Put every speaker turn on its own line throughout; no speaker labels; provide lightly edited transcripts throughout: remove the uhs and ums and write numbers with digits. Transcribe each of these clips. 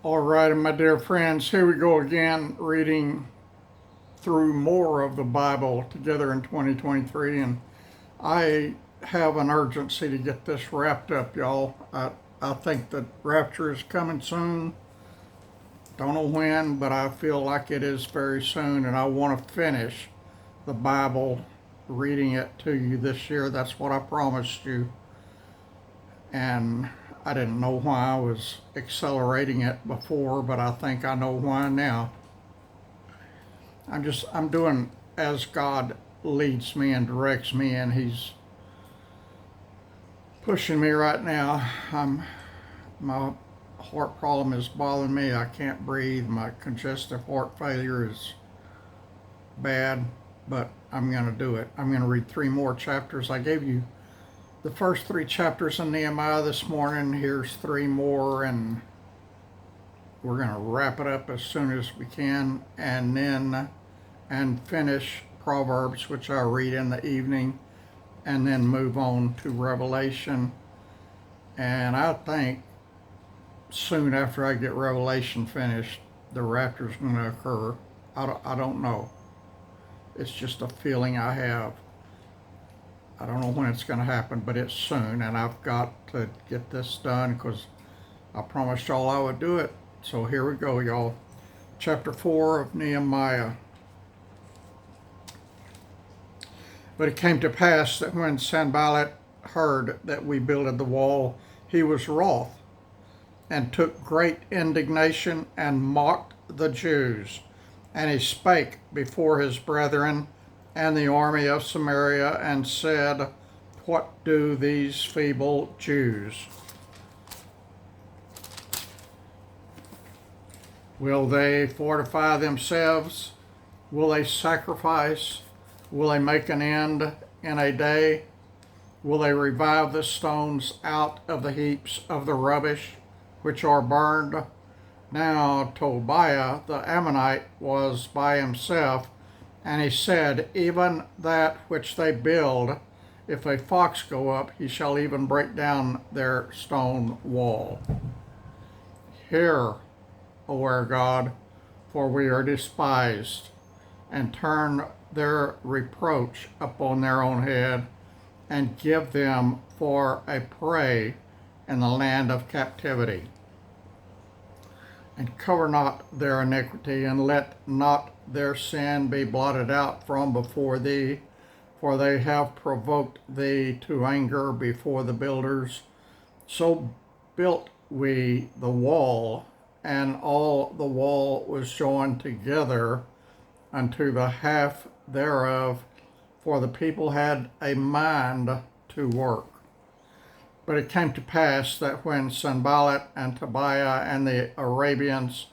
All right, my dear friends, here we go again, reading through more of the Bible together in 2023. And I have an urgency to get this wrapped up, y'all. I think the rapture is coming soon. Don't know when, but I feel like it is very soon. And I want to finish the Bible, reading it to you this year. That's what I promised you. And I didn't know why I was accelerating it before, but I think I know why now. I'm doing as God leads me and directs me, and He's pushing me right now. My heart problem is bothering me. I can't breathe. My congestive heart failure is bad, but I'm going to do it. I'm going to read 3 more chapters. I gave you the first 3 chapters in Nehemiah this morning. Here's 3 more, and we're going to wrap it up as soon as we can, and finish Proverbs, which I read in the evening, and then move on to Revelation. And I think soon after I get Revelation finished, the rapture's going to occur. I don't know. It's just a feeling I have. I don't know when it's going to happen, but it's soon, and I've got to get this done because I promised y'all I would do it. So here we go, y'all. Chapter 4 of Nehemiah. But it came to pass that when Sanballat heard that we builded the wall, he was wroth, and took great indignation, and mocked the Jews. And he spake before his brethren and the army of Samaria, and said, What do these feeble Jews? Will they fortify themselves? Will they sacrifice? Will they make an end in a day? Will they revive the stones out of the heaps of the rubbish which are burned? Now Tobiah the Ammonite was by himself, and he said, Even that which they build, if a fox go up, he shall even break down their stone wall. Hear, O our God, for we are despised, and turn their reproach upon their own head, and give them for a prey in the land of captivity. And cover not their iniquity, and let not their sin be blotted out from before thee, for they have provoked thee to anger before the builders. So built we the wall, and all the wall was joined together unto the half thereof, for the people had a mind to work. But it came to pass that when Sanballat and Tobiah and the Arabians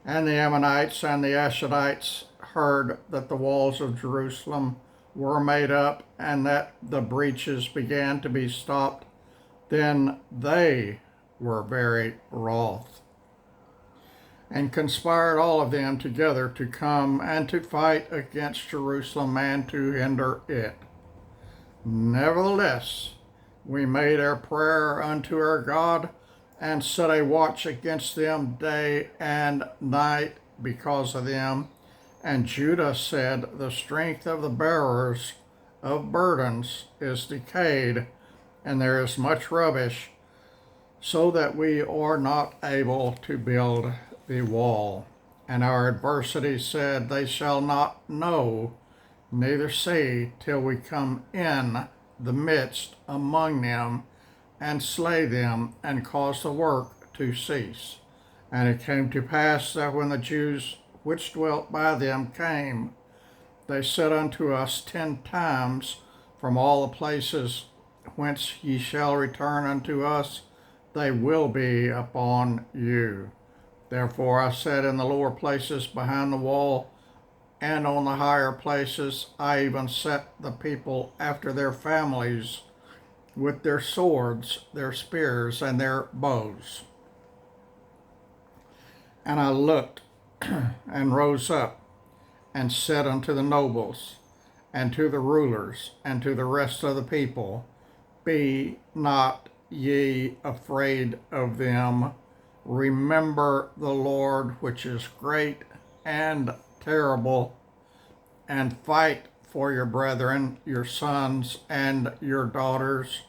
and the Ammonites and the Ashdodites heard that the walls of Jerusalem were made up, and that the breaches began to be stopped, then they were very wroth, and conspired all of them together to come and to fight against Jerusalem and to hinder it. Nevertheless, we made our prayer unto our God, and set a watch against them day and night because of them. And Judah said, The strength of the bearers of burdens is decayed, and there is much rubbish, so that we are not able to build the wall. And our adversity said, They shall not know, neither see, till we come in the midst among them, and slay them, and cause the work to cease. And it came to pass that when the Jews which dwelt by them came, they said unto us 10 times, From all the places whence ye shall return unto us, they will be upon you. Therefore I said, In the lower places behind the wall, and on the higher places, I even set the people after their families, with their swords, their spears, and their bows. And I looked, and rose up, and said unto the nobles, and to the rulers, and to the rest of the people, Be not ye afraid of them, remember the Lord, which is great and terrible, and fight for your brethren, your sons and your daughters,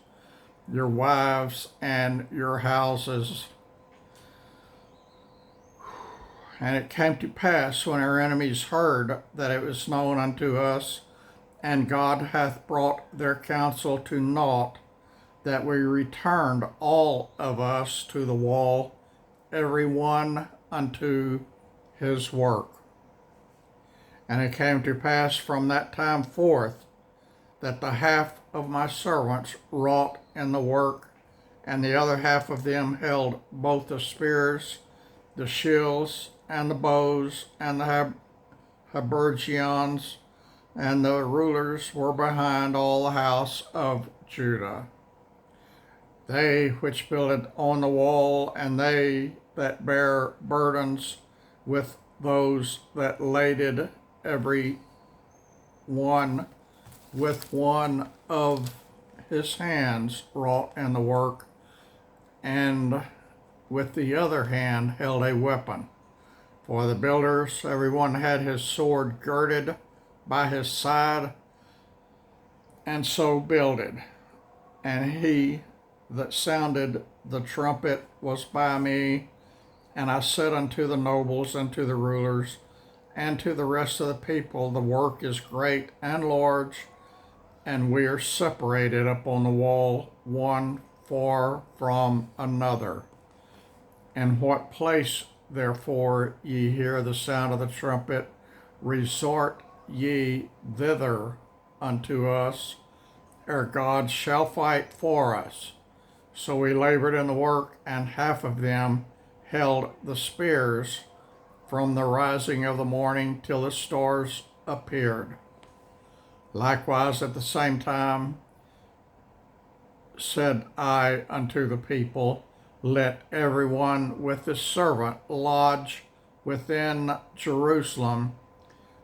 your wives and your houses. And it came to pass, when our enemies heard that it was known unto us, and God hath brought their counsel to naught, that we returned all of us to the wall, every one unto his work. And it came to pass from that time forth, that the half of my servants wrought in the work, and the other half of them held both the spears, the shields, and the bows, and the habergeons, and the rulers were behind all the house of Judah. They which builded on the wall, and they that bear burdens, with those that laded, every one with one of his hands wrought in the work, and with the other hand held a weapon. For the builders, every one had his sword girded by his side, and so builded. And he that sounded the trumpet was by me, and I said unto the nobles and to the rulers and to the rest of the people, the work is great and large, and we are separated upon the wall, one far from another. In what place, therefore, ye hear the sound of the trumpet, resort ye thither unto us. Our God shall fight for us. So we labored in the work, and half of them held the spears from the rising of the morning till the stars appeared. Likewise, at the same time, said I unto the people, let every one with his servant lodge within Jerusalem,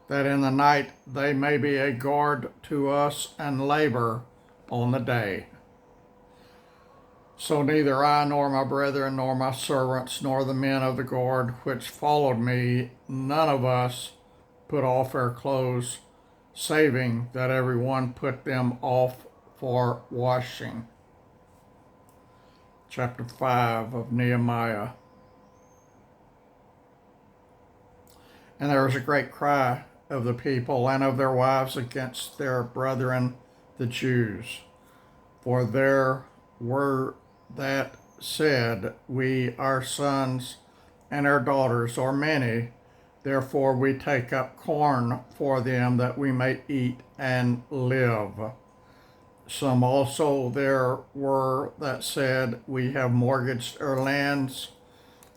that in the night they may be a guard to us and labor on the day. So neither I nor my brethren nor my servants nor the men of the guard which followed me, none of us put off our clothes, saving that every one put them off for washing. Chapter 5 of Nehemiah. And there was a great cry of the people and of their wives against their brethren the Jews. For there were that said, we, our sons and our daughters, are many, therefore we take up corn for them, that we may eat and live. Some also there were that said, we have mortgaged our lands,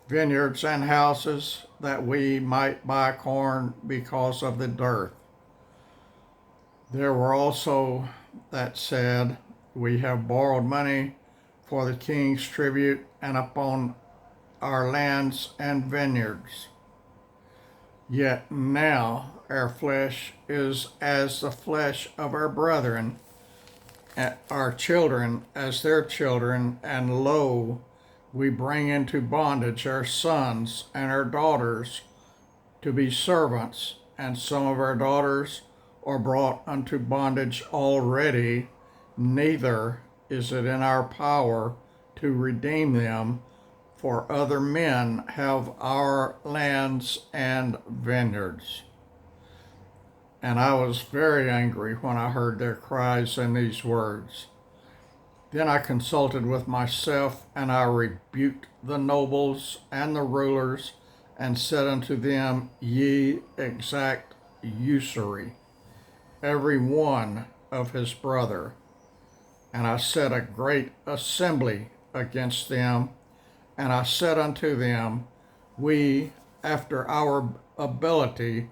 vineyards, and houses, that we might buy corn because of the dearth. There were also that said, we have borrowed money for the king's tribute, and upon our lands and vineyards. Yet now our flesh is as the flesh of our brethren, our children as their children, and lo, we bring into bondage our sons and our daughters to be servants, and some of our daughters are brought unto bondage already, neither is it in our power to redeem them, for other men have our lands and vineyards. And I was very angry when I heard their cries and these words. Then I consulted with myself, and I rebuked the nobles and the rulers, and said unto them, ye exact usury, every one of his brother. And I set a great assembly against them, and I said unto them, we, after our ability,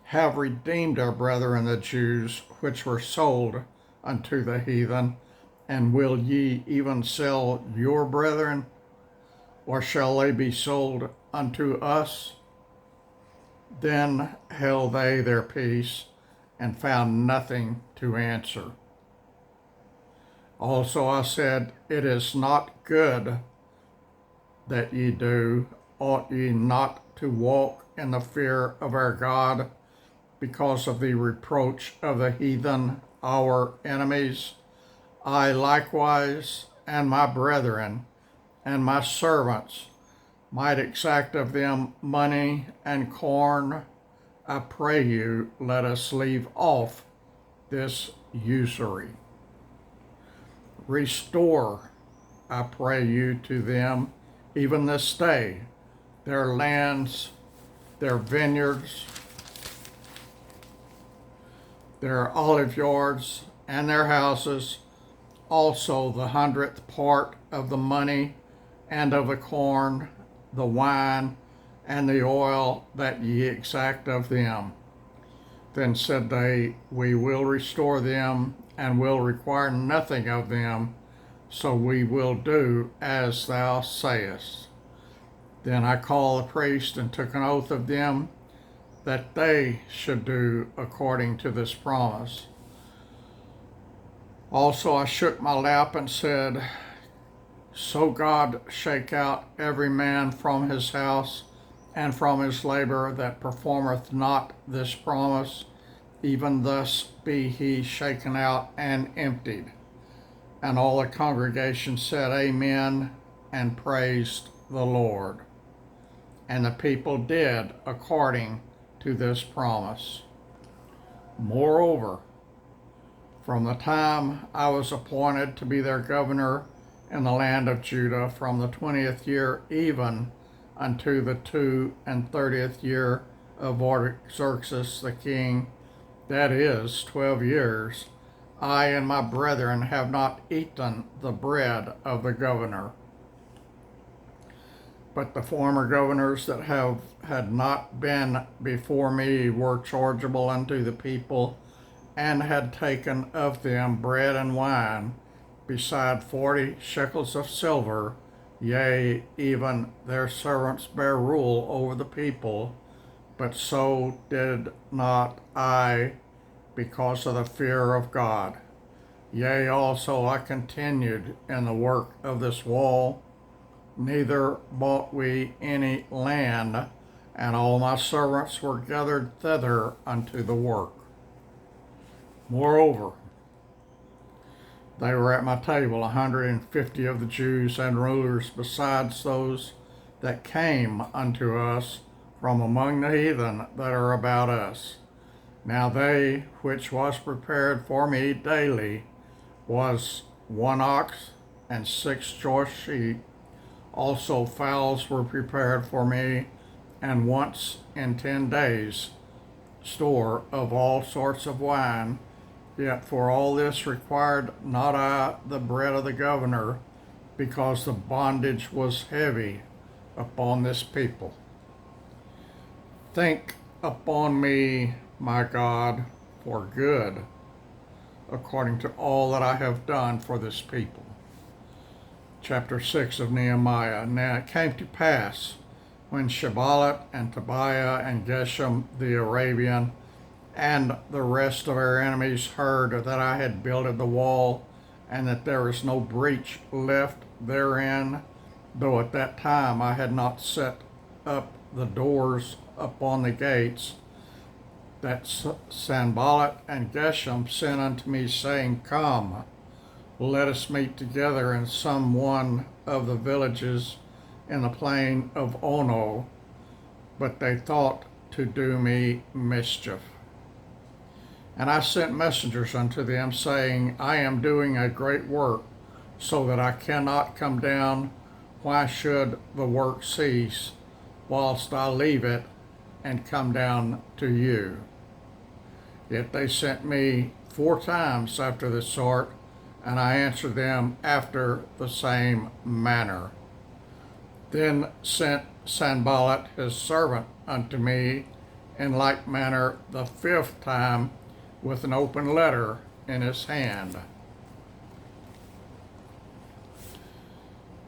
have redeemed our brethren the Jews, which were sold unto the heathen. And will ye even sell your brethren, or shall they be sold unto us? Then held they their peace, and found nothing to answer. Also I said, it is not good that ye do, ought ye not to walk in the fear of our God because of the reproach of the heathen, our enemies? I likewise, and my brethren, and my servants, might exact of them money and corn. I pray you, let us leave off this usury. Restore, I pray you, to them, even this day, their lands, their vineyards, their olive yards, and their houses, also the 100th part of the money and of the corn, the wine, and the oil that ye exact of them. Then said they, We will restore them, and will require nothing of them, so we will do as thou sayest. Then I called the priest and took an oath of them that they should do according to this promise. Also I shook my lap and said, So God shake out every man from his house and from his labor that performeth not this promise, even thus be he shaken out and emptied. And all the congregation said, Amen, and praised the Lord. And the people did according to this promise. Moreover, from the time I was appointed to be their governor in the land of Judah, from the 20th year even unto the 32nd year of Artaxerxes the king, that is, 12 years, I and my brethren have not eaten the bread of the governor. But the former governors that had not been before me were chargeable unto the people, and had taken of them bread and wine, beside 40 shekels of silver. Yea, even their servants bear rule over the people, but so did not I, because of the fear of God. Yea, also I continued in the work of this wall, neither bought we any land, and all my servants were gathered thither unto the work. Moreover, they were at my table, 150 of the Jews and rulers, besides those that came unto us from among the heathen that are about us. Now they which was prepared for me daily was 1 ox and 6 choice sheep. Also fowls were prepared for me, and once in 10 days store of all sorts of wine. Yet for all this required not I the bread of the governor, because the bondage was heavy upon this people. Think upon me, my God, for good, according to all that I have done for this people. Chapter 6 of Nehemiah. Now it came to pass, when Sanballat and Tobiah and Geshem the Arabian and the rest of our enemies heard that I had builded the wall, and that there is no breach left therein, though at that time I had not set up the doors upon the gates, that Sanballat and Geshem sent unto me, saying, Come, let us meet together in some one of the villages in the plain of Ono. But they thought to do me mischief. And I sent messengers unto them, saying, I am doing a great work, so that I cannot come down. Why should the work cease, whilst I leave it and come down to you? Yet they sent me 4 times after this sort, and I answered them after the same manner. Then sent Sanballat his servant unto me in like manner the 5th time, with an open letter in his hand,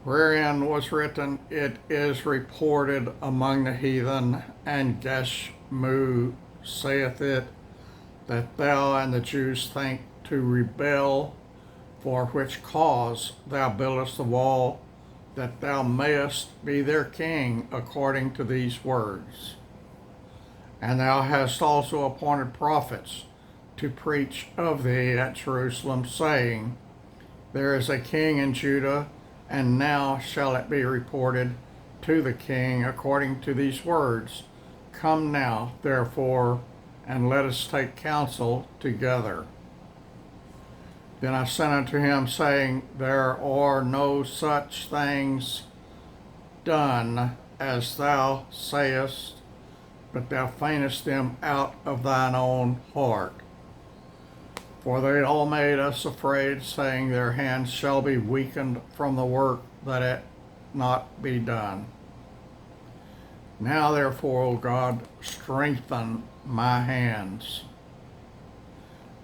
wherein was written, It is reported among the heathen, and Geshmu saith it, that thou and the Jews think to rebel, for which cause thou buildest the wall, that thou mayest be their king according to these words. And thou hast also appointed prophets to preach of thee at Jerusalem, saying, There is a king in Judah, and now shall it be reported to the king according to these words. Come now, therefore, and let us take counsel together. Then I sent unto him, saying, There are no such things done as thou sayest, but thou feignest them out of thine own heart. For they all made us afraid, saying, Their hands shall be weakened from the work that it not be done. Now therefore, O God, strengthen my hands.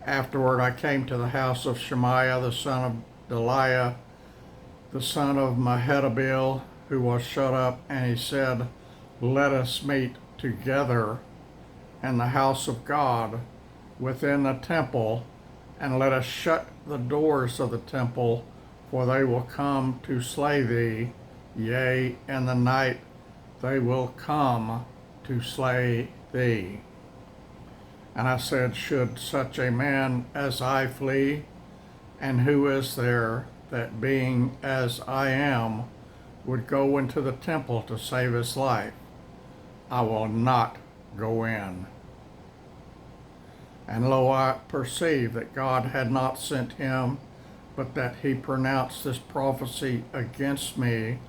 Afterward I came to the house of Shemaiah, the son of Delaiah, the son of Mehetabeel, who was shut up, and he said, Let us meet together in the house of God within the temple, and let us shut the doors of the temple, for they will come to slay thee. Yea, in the night they will come to slay thee. And I said, Should such a man as I flee? And who is there that, being as I am, would go into the temple to save his life? I will not go in. And lo, I perceived that God had not sent him, but that he pronounced this prophecy against me,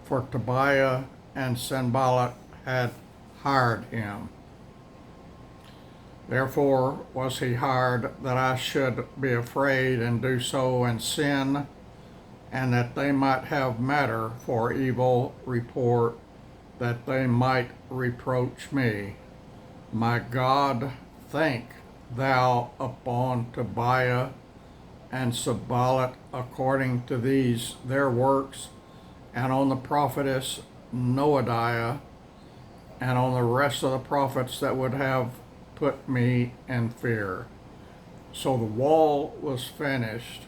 for Tobiah and Sanballat had hired him. Therefore was he hired, that I should be afraid and do so and sin, and that they might have matter for evil report, that they might reproach me. My God, think thou upon Tobiah and Sanballat according to these their works, and on the prophetess Noadiah, and on the rest of the prophets that would have put me in fear. So the wall was finished.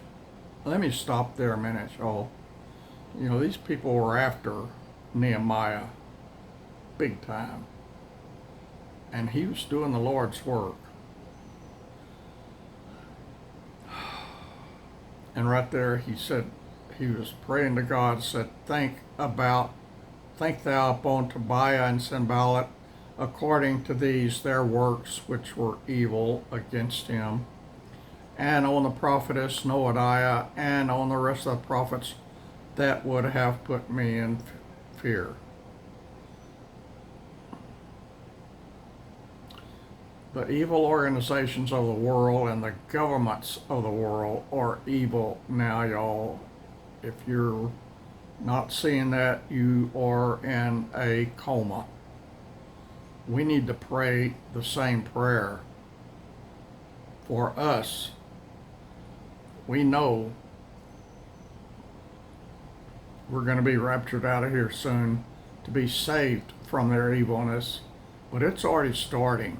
Let me stop there a minute, y'all. You know, these people were after Nehemiah big time, and he was doing the Lord's work. And right there he said, he was praying to God, said, think thou upon Tobiah and Sanballat according to these their works which were evil against him, and on the prophetess Noadiah, and on the rest of the prophets that would have put me in fear. The evil organizations of the world and the governments of the world are evil now, y'all. If you're not seeing that, you are in a coma. We need to pray the same prayer for us. We know we're going to be raptured out of here soon to be saved from their evilness, but it's already starting,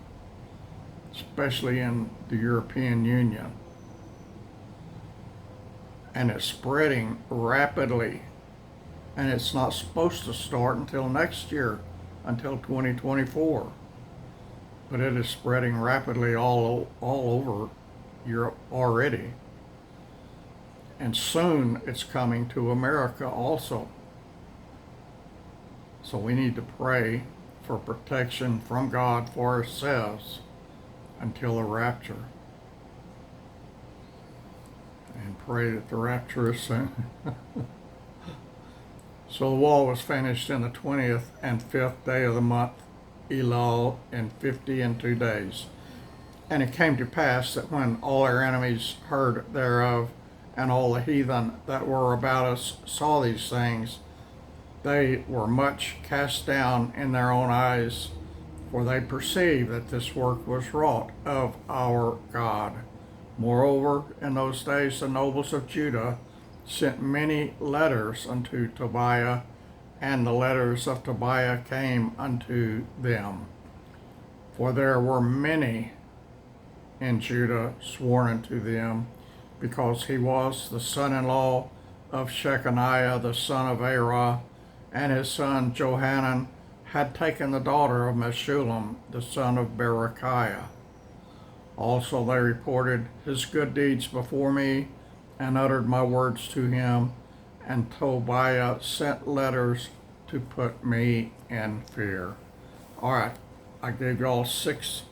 especially in the European Union. And it's spreading rapidly. And it's not supposed to start until next year, until 2024. But it is spreading rapidly all over Europe already. And soon it's coming to America also. So we need to pray for protection from God for ourselves until the rapture. And pray that the rapture is soon. So the wall was finished in the 20th and 5th day of the month Elul, in 52 days. And it came to pass that when all our enemies heard thereof, and all the heathen that were about us saw these things, they were much cast down in their own eyes, for they perceived that this work was wrought of our God. Moreover, in those days the nobles of Judah sent many letters unto Tobiah, and the letters of Tobiah came unto them. For there were many in Judah sworn unto them, because he was the son-in-law of Shechaniah the son of Arah, and his son Johanan had taken the daughter of Meshullam the son of Berechiah. Also they reported his good deeds before me, and uttered my words to him, and Tobiah sent letters to put me in fear. All right, I gave y'all 6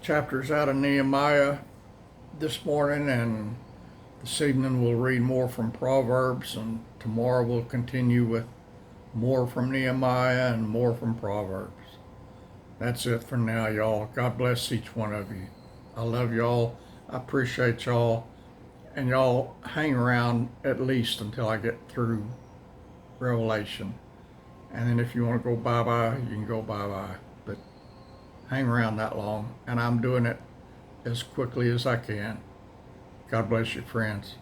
chapters out of Nehemiah this morning, and this evening we'll read more from Proverbs, and tomorrow we'll continue with more from Nehemiah and more from Proverbs. That's it for now, y'all. God bless each one of you. I love y'all. I appreciate y'all. And y'all hang around at least until I get through Revelation. And then if you want to go bye-bye, you can go bye-bye. But hang around that long. And I'm doing it as quickly as I can. God bless you, friends.